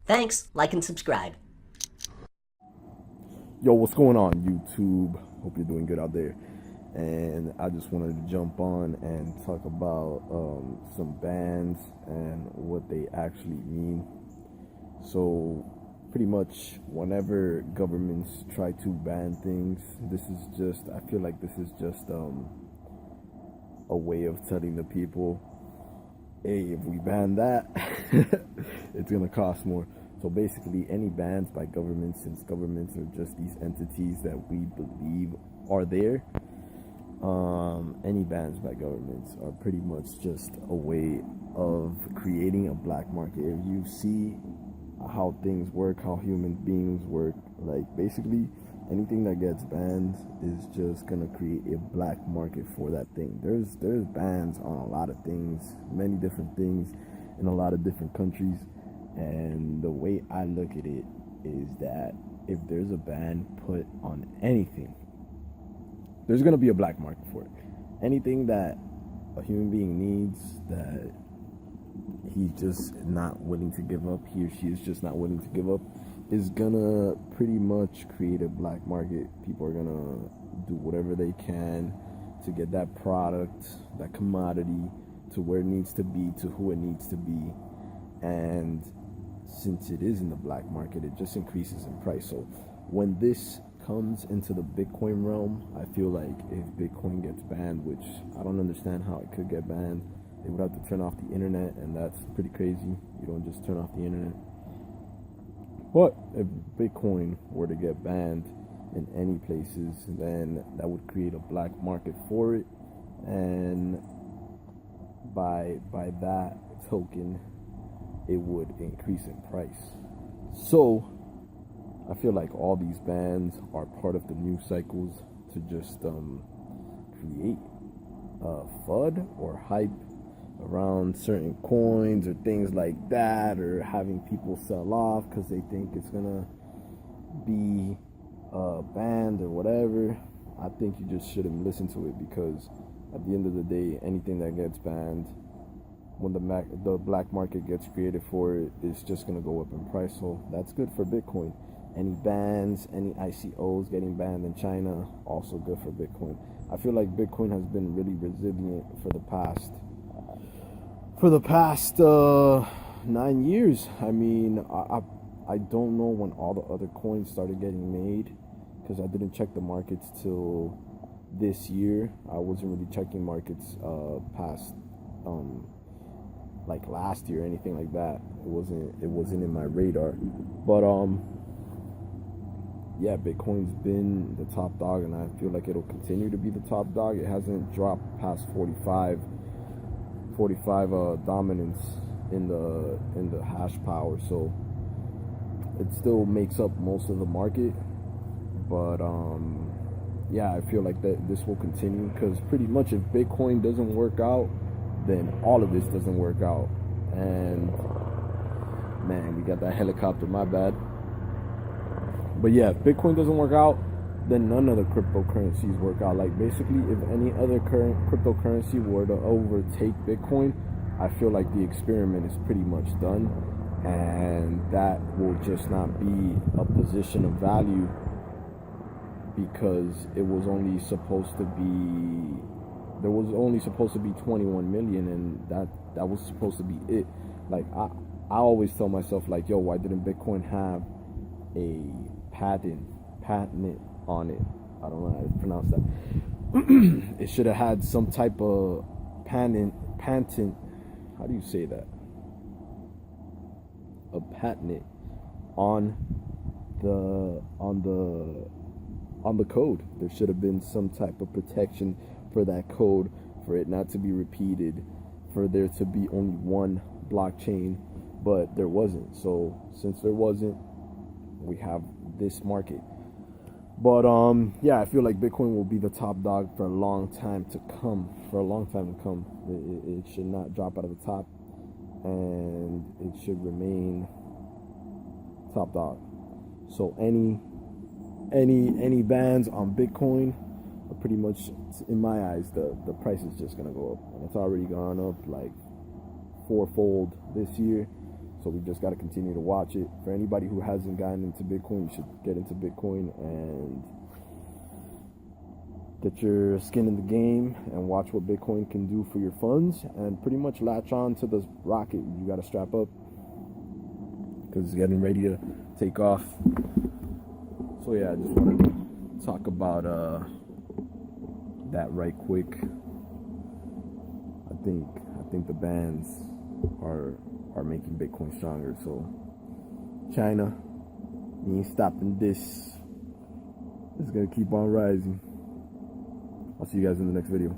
Thanks, like and subscribe. Yo, what's going on, YouTube? Hope you're doing good out there. And I just wanted to jump on and talk about some bans and what they actually mean. So, pretty much whenever governments try to ban things, I feel like this is just a way of telling the people, hey, if we ban that, it's going to cost more. So basically, any bans by governments, since governments are just these entities that we believe are there, any bans by governments are pretty much just a way of creating a black market. If you see how things work, how human beings work, like basically anything that gets banned is just gonna create a black market for that thing. There's bans on a lot of things, many different things in a lot of different countries. And the way I look at it is that if there's a ban put on anything, there's going to be a black market for it. Anything that a human being needs that he's just not willing to give up, he or she is just not willing to give up, is going to pretty much create a black market. People are going to do whatever they can to get that product, that commodity, to where it needs to be, to who it needs to be. And since it is in the black market, it just increases in price. So when this comes into the Bitcoin realm, I feel like if Bitcoin gets banned, which I don't understand how it could get banned, they would have to turn off the internet, and that's pretty crazy. You don't just turn off the internet. But if Bitcoin were to get banned in any places, then that would create a black market for it, and by that token, it would increase in price. So I feel like all these bans are part of the news cycles to just create FUD or hype around certain coins or things like that, or having people sell off because they think it's gonna be banned or whatever. I think you just shouldn't listen to it, because at the end of the day, anything that gets banned, when the black market gets created for it, it's just going to go up in price. So that's good for Bitcoin. Any bans, any ICOs getting banned in China, also good for Bitcoin. I feel like Bitcoin has been really resilient for the past 9 years. I mean, I don't know when all the other coins started getting made, because I didn't check the markets till this year. I wasn't really checking markets past like last year or anything like that. It wasn't in my radar. But yeah, Bitcoin's been the top dog, and I feel like it'll continue to be the top dog. It hasn't dropped past 45 dominance in the hash power, so it still makes up most of the market. But yeah, I feel like that this will continue, because pretty much if Bitcoin doesn't work out, then all of this doesn't work out. And man, we got that helicopter, my bad. But yeah, if Bitcoin doesn't work out, then none of the cryptocurrencies work out. Like basically, if any other current cryptocurrency were to overtake Bitcoin, I feel like the experiment is pretty much done, and that will just not be a position of value, because there was only supposed to be 21 million, and that was supposed to be it. Like I always tell myself, like, yo, why didn't Bitcoin have a patent on it? I don't know how to pronounce that. It should have had some type of patent. How do you say that? A patent on the code. There should have been some type of protection for that code, for it not to be repeated, for there to be only one blockchain, but there wasn't. So since there wasn't, we have this market. But yeah, I feel like Bitcoin will be the top dog for a long time to come. It should not drop out of the top, and it should remain top dog. So any bans on Bitcoin are pretty much, in my eyes, the price is just gonna go up, and it's already gone up like fourfold this year. So we just got to continue to watch it. For anybody who hasn't gotten into Bitcoin, you should get into Bitcoin and get your skin in the game and watch what Bitcoin can do for your funds, and pretty much latch on to the rocket. You got to strap up because it's getting ready to take off. So yeah, I just wanted to talk about that right quick. I think the bans are making Bitcoin stronger. So China, you ain't stopping this. It's gonna keep on rising. I'll see you guys in the next video.